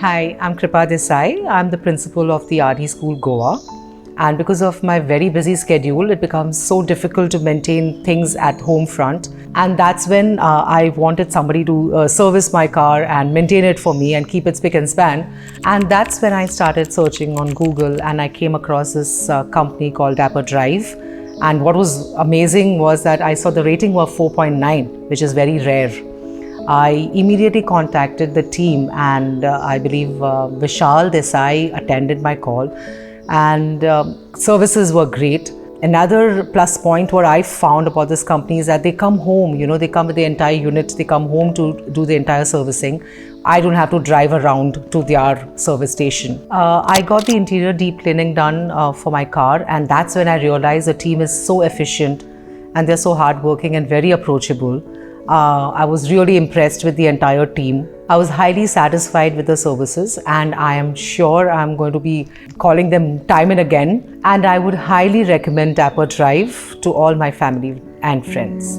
Hi, I'm Kripa Desai. I'm the principal of the Ardee School Goa. And because of my very busy schedule, it becomes so difficult to maintain things at home front. And that's when I wanted somebody to service my car and maintain it for me and keep it spick and span. And that's when I started searching on Google and I came across this company called DapperDrive. And what was amazing was that I saw the rating was 4.9, which is very rare. I immediately contacted the team and I believe Kripa Desai attended my call and services were great. Another plus point what I found about this company is that they come home, they come with the entire unit, they come home to do the entire servicing. I don't have to drive around to their service station. I got the interior deep cleaning done for my car, and that's when I realized the team is so efficient and they're so hardworking and very approachable. I was really impressed with the entire team. I was highly satisfied with the services and I am sure I'm going to be calling them time and again. And I would highly recommend DapperDrive to all my family and friends.